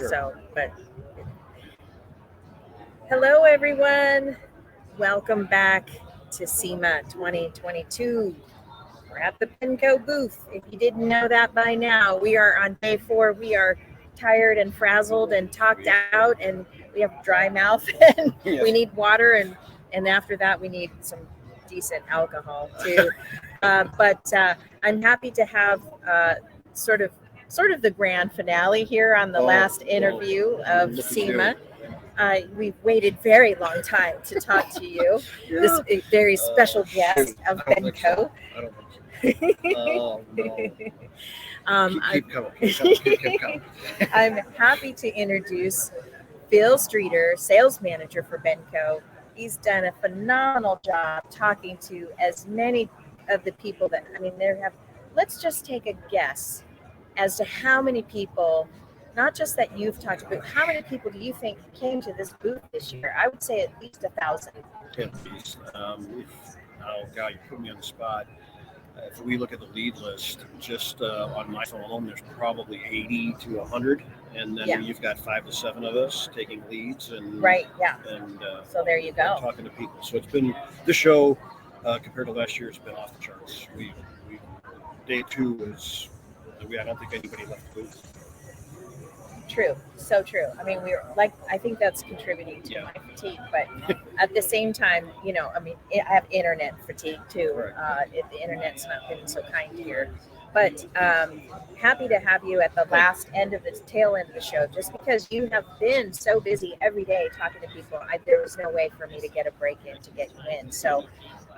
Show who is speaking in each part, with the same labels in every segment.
Speaker 1: Sure.
Speaker 2: So, but hello everyone. Welcome back to Sema 2022. We're at the Penco booth. If you didn't know that by now, we are on day 4. We are tired and frazzled and talked out, and we have dry mouth, and we need water, and after that, we need some decent alcohol too. But I'm happy to have sort of the grand finale here on the last interview of Sema. We've waited very long time to talk to you. This very special guest of Benco.
Speaker 1: I don't think so. Oh, no. Keep coming.
Speaker 2: I'm happy to introduce Phil Streiter, sales manager for Benco. He's done a phenomenal job talking to as many of the people that, let's just take a guess as to how many people, not just that you've talked to, but how many people do you think came to this booth this year? I would say at least 1,000.
Speaker 1: At least. Oh, God, you put me on the spot. If we look at the lead list, just on my phone alone, there's probably 80 to 100. And then you've got 5 to 7 of us taking leads. And
Speaker 2: so there you go.
Speaker 1: Talking to people. So it's been, this show, compared to last year, it's been off the charts. Day 2 is, I don't think anybody left the booth.
Speaker 2: True, so true. I think that's contributing to my fatigue, but at the same time, I have internet fatigue too.
Speaker 1: Right.
Speaker 2: The internet's not been so kind here, but happy to have you at the tail end of the show, just because you have been so busy every day talking to people. There was no way for me to get a break in to get you in. So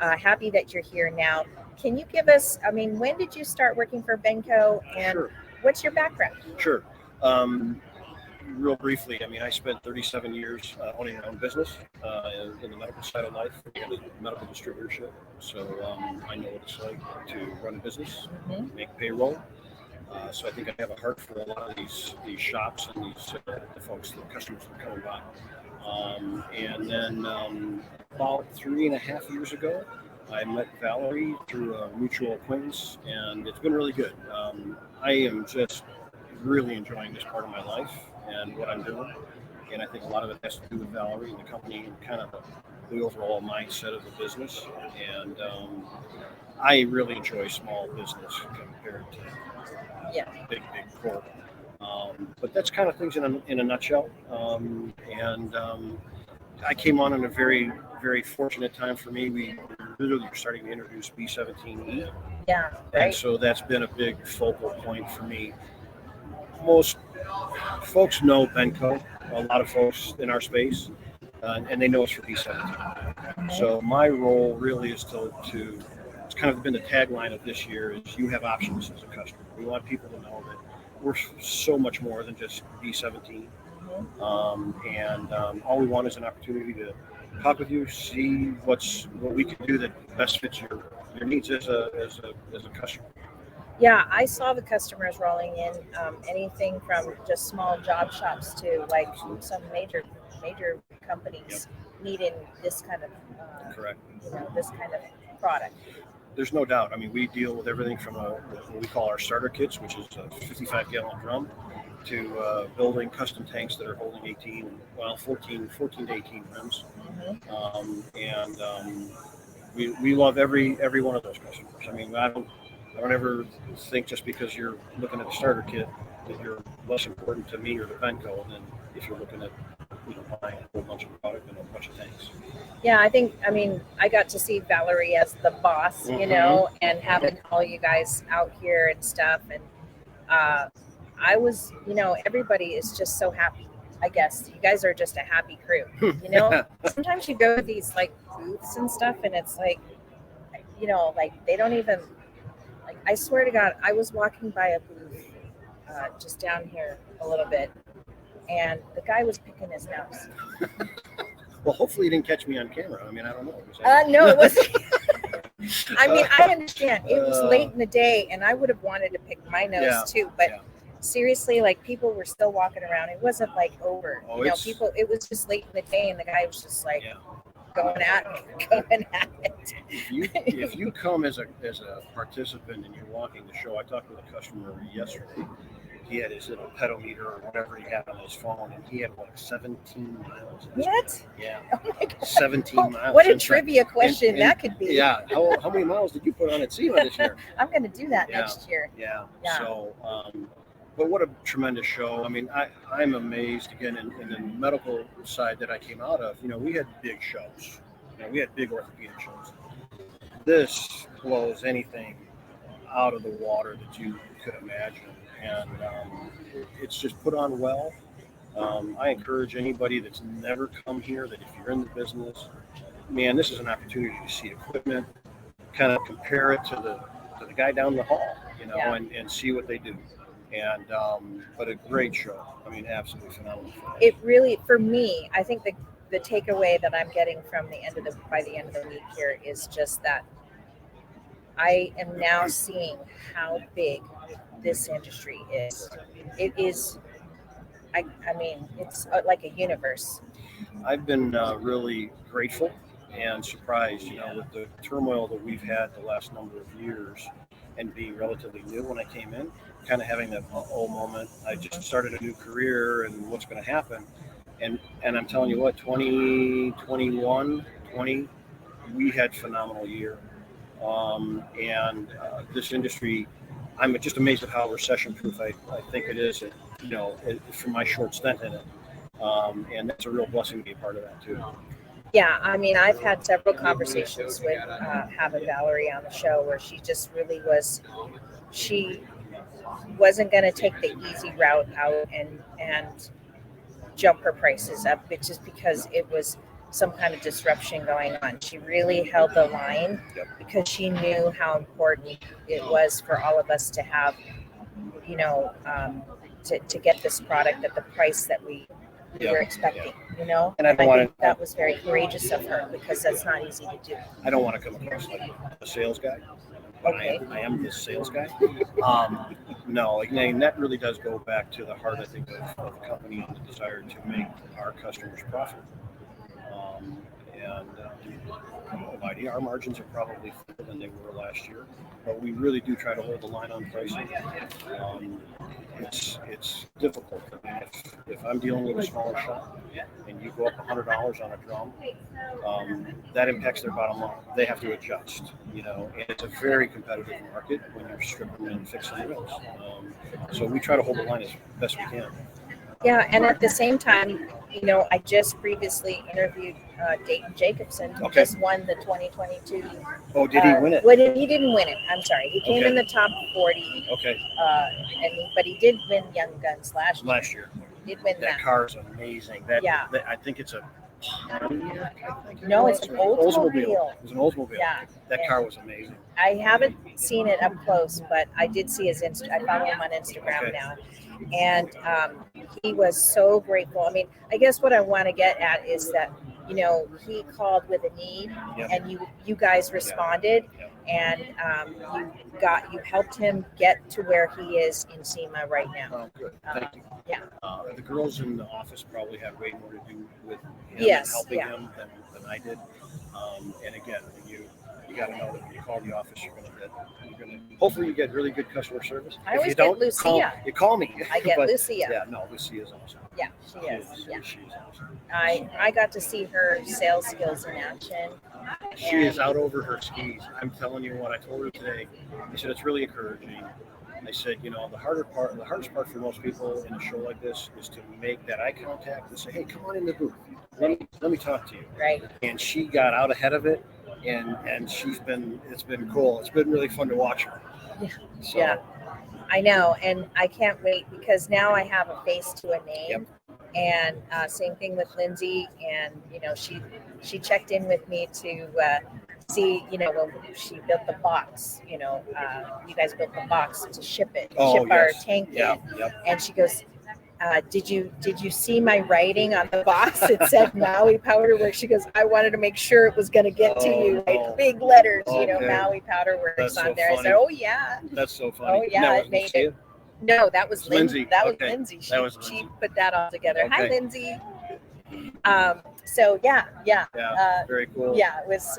Speaker 2: happy that you're here now. Can you give us, when did you start working for Benco, and what's your background?
Speaker 1: Sure. Real briefly, I spent 37 years owning my own business in the medical side of life, in medical distributorship. So I know what it's like to run a business, make payroll. So I think I have a heart for a lot of these shops and these the folks, the customers that are coming by. And then about 3.5 years ago, I met Valerie through a mutual acquaintance, and it's been really good. I am just really enjoying this part of my life and what I'm doing, and I think a lot of it has to do with Valerie and the company and kind of the overall mindset of the business. And I really enjoy small business compared to big corp. But that's kind of things in a nutshell. I came on in a very, very fortunate time for me. We literally were starting to introduce B17E.
Speaker 2: Yeah, right.
Speaker 1: And so that's been a big focal point for me. Most folks know Benco, a lot of folks in our space, and they know us for B17. So my role really is it's kind of been the tagline of this year, is you have options as a customer. We want people to know that we're so much more than just B17. All we want is an opportunity to talk with you, see what we can do that best fits your needs as a customer.
Speaker 2: Yeah, I saw the customers rolling in, anything from just small job shops to like some major companies needing this kind of
Speaker 1: correct.
Speaker 2: This kind of product.
Speaker 1: There's no doubt. We deal with everything from what we call our starter kits, which is a 55-gallon drum, to building custom tanks that are holding 14 to 18 rims. We love every one of those customers. I don't ever think just because you're looking at a starter kit that you're less important to me or to Benco than if you're looking at buying a whole bunch of product and a bunch of tanks.
Speaker 2: Yeah, I got to see Valerie as the boss, and having all you guys out here and stuff. And I was, everybody is just so happy. I guess you guys are just a happy crew. Sometimes you go to these like booths and stuff, and it's like, they don't even. I swear to God, I was walking by a booth just down here a little bit, and the guy was picking his nose.
Speaker 1: Well, hopefully you didn't catch me on camera. I don't know.
Speaker 2: No, it wasn't. I understand. It was late in the day, and I would have wanted to pick my nose too. But seriously, like, people were still walking around. It wasn't like over. It was just late in the day, and the guy was just like, going at it.
Speaker 1: If you come as a participant and you're walking the show, I talked with a customer yesterday he had his little pedometer or whatever he had on his phone, and he had like 17 miles.
Speaker 2: What?
Speaker 1: Yeah.
Speaker 2: Oh my God.
Speaker 1: 17 miles.
Speaker 2: What a trivia question
Speaker 1: and
Speaker 2: that could be.
Speaker 1: Yeah. How many miles did you put on at Sema this year?
Speaker 2: I'm going to do that
Speaker 1: Yeah.
Speaker 2: next year.
Speaker 1: Yeah.
Speaker 2: Yeah.
Speaker 1: So, but what a tremendous show. I mean, I'm amazed again in the medical side that I came out of. You know, we had big shows. You know, we had big orthopedic shows. This blows anything out of the water that you could imagine, and it's just put on well. I encourage anybody that's never come here that if you're in the business, man, this is an opportunity to see equipment, kind of compare it to the guy down the hall, you know,
Speaker 2: Yeah.
Speaker 1: and see what they do. And but a great show. I mean, absolutely phenomenal.
Speaker 2: It really, for me, I think the takeaway that I'm getting from by the end of the week here is just that I am now seeing how big this industry is. It is, I mean, it's like a universe.
Speaker 1: I've been really grateful and surprised, you know, with the turmoil that we've had the last number of years, and being relatively new when I came in, kind of having that oh moment. I just started a new career, and what's going to happen? And I'm telling you what, 2021, 20, we had phenomenal year. And this industry, I'm just amazed at how recession-proof I think it is, you know, from my short stint in it. And that's a real blessing to be a part of that too.
Speaker 2: Yeah, I mean, I've had several conversations with having Valerie on the show where she just really she wasn't going to take the easy route out and jump her prices up, just because it was some kind of disruption going on. She really held the line because she knew how important it was for all of us to have, you know, to get this product at the price that we were expecting, you know.
Speaker 1: And I
Speaker 2: think that was very courageous of her, because that's not easy to do.
Speaker 1: I don't want to come across like a sales guy, but
Speaker 2: Okay.
Speaker 1: I am the sales guy. No, like, and that really does go back to the heart, I think, of the company and the desire to make our customers profit. Our margins are probably lower than they were last year, but we really do try to hold the line on pricing. It's difficult. I mean, if I'm dealing with a smaller shop and you go up $100 on a drum, that impacts their bottom line. They have to adjust, you know, and it's a very competitive market when you're stripping and fixing the rims. So we try to hold the line as best we can.
Speaker 2: Yeah, and at the same time, you know, I just previously interviewed Dayton Jacobson, who just won the 2022.
Speaker 1: Oh, did he win it?
Speaker 2: Well, he didn't win it. I'm sorry. He came in the top 40.
Speaker 1: Okay.
Speaker 2: But he did win Young Guns last year.
Speaker 1: Last year.
Speaker 2: He did win
Speaker 1: that car is amazing. I think it's a Pontiac.
Speaker 2: No, it's an Oldsmobile.
Speaker 1: It was an Oldsmobile.
Speaker 2: Yeah.
Speaker 1: That car was amazing.
Speaker 2: I haven't seen it up close, but I did see his I follow him on Instagram now. And he was so grateful. I mean, I guess what I want to get at is that, you know, he called with a need, and you guys responded, and you helped him get to where he is in SEMA right now.
Speaker 1: Oh, good. Thank you.
Speaker 2: Yeah.
Speaker 1: The girls in the office probably had way more to do with him
Speaker 2: and
Speaker 1: helping him than I did. And again, you got to know that when you call the office, you're going to hopefully you get really good customer service.
Speaker 2: I always get Lucia.
Speaker 1: Call me.
Speaker 2: I get Lucia.
Speaker 1: Yeah, no, Lucia's awesome.
Speaker 2: Yeah, she is. Yeah.
Speaker 1: She's awesome.
Speaker 2: I got to see her sales skills in action.
Speaker 1: She is out over her skis. I'm telling you what, I told her today. I said, it's really encouraging. I said, you know, the hardest part for most people in a show like this is to make that eye contact and say, hey, come on in the booth. Let me talk to you.
Speaker 2: Right.
Speaker 1: And she got out ahead of it, and it's been cool. It's been really fun to watch her.
Speaker 2: Yeah.
Speaker 1: So,
Speaker 2: yeah. I know, and I can't wait, because now I have a face to a name. And same thing with Lindsay, and you know, she checked in with me to see, you know, when she built the box, you know, you guys built the box to ship our tank in, and she goes, did you see my writing on the box? It said Maui Powder Works. She goes, I wanted to make sure it was going to get to you, right? Big letters, you know, Maui Powder Works. That's on so there. Funny. I said, oh yeah.
Speaker 1: That's so funny.
Speaker 2: Oh yeah, it made it. No, that was Lindsay. That was Lindsay. She put that all together. Okay. Hi, Lindsay. So yeah.
Speaker 1: Very cool.
Speaker 2: Yeah, it was.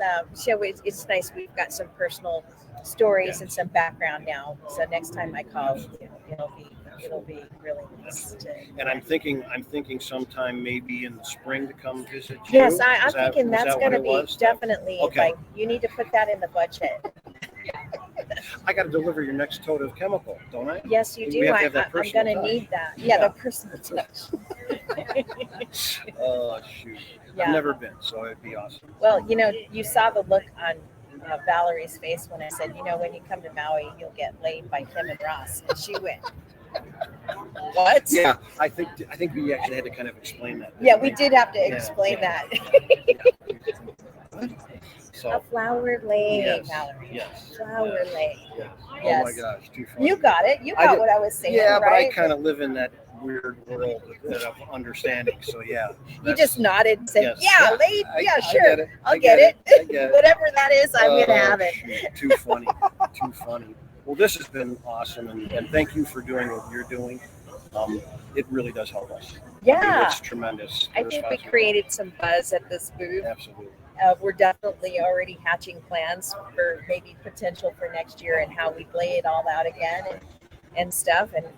Speaker 2: It's nice. We've got some personal stories and some background now. So next time I call, it'll be it'll be really nice to.
Speaker 1: And I'm thinking sometime maybe in the spring to come visit you.
Speaker 2: Yes, I'm thinking that's going to be definitely.
Speaker 1: Okay.
Speaker 2: Like, you need to put that in the budget.
Speaker 1: I got to deliver your next tote of chemical, don't I?
Speaker 2: Yes, you do.
Speaker 1: We have to have that
Speaker 2: I'm
Speaker 1: personal
Speaker 2: going to
Speaker 1: touch.
Speaker 2: need that. Yeah, the personal touch.
Speaker 1: Oh shoot!
Speaker 2: Yeah.
Speaker 1: I've never been, so it'd be awesome.
Speaker 2: Well, you saw the look on Valerie's face when I said, when you come to Maui, you'll get laid by Tim and Ross, and she went, "What?"
Speaker 1: Yeah, I think we actually had to kind of explain that.
Speaker 2: Yeah, we did have to explain that.
Speaker 1: So,
Speaker 2: a flower lay,
Speaker 1: yes,
Speaker 2: Valerie.
Speaker 1: yes,
Speaker 2: flower lay.
Speaker 1: Yes.
Speaker 2: Yes.
Speaker 1: Oh my gosh, too funny.
Speaker 2: You got it. You got what I was saying,
Speaker 1: yeah,
Speaker 2: right?
Speaker 1: but I kind of live in that weird world of understanding. So yeah.
Speaker 2: You just nodded and said,
Speaker 1: yes.
Speaker 2: "Yeah, late. Yeah, sure.
Speaker 1: I'll
Speaker 2: get it.
Speaker 1: I get it.
Speaker 2: Whatever that is, I'm gonna have it."
Speaker 1: Shoot, too funny. Too funny. Well, this has been awesome, and thank you for doing what you're doing. It really does help us.
Speaker 2: Yeah,
Speaker 1: it's tremendous.
Speaker 2: I think we created some buzz at this booth.
Speaker 1: Absolutely.
Speaker 2: We're definitely already hatching plans for maybe potential for next year and how we lay it all out again and stuff. And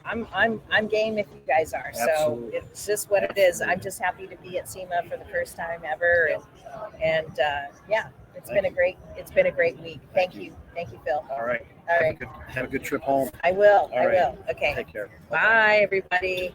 Speaker 2: I'm game if you guys are.
Speaker 1: Absolutely.
Speaker 2: So it's just what it is. I'm just happy to be at Sema for the first time ever, and yeah, it's been a great week. Thank you, Phil.
Speaker 1: All right.
Speaker 2: All right.
Speaker 1: Have a good trip home.
Speaker 2: I will.
Speaker 1: All right.
Speaker 2: Okay.
Speaker 1: Take care.
Speaker 2: Bye, everybody.